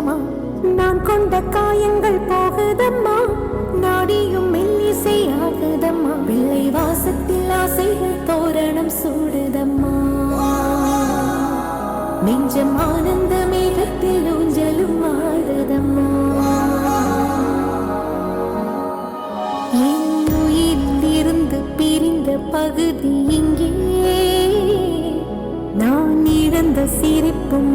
சொந்தமா நான் கொண்ட காயங்கள் போகுதம்மா நாடியும் மெல்லிசை ஆகுதம்மா பிள்ளை வாசத்தில் ஆசைகள் தோரணம் சூடுதம்மா நெஞ்சம் ஆனந்த மேகத்தில் ஊஞ்சலும் ஆடுதம்மா என் உயிரிலிருந்து பிரிந்த பகுதி இங்கே நான் இழந்த சிரிப்பும்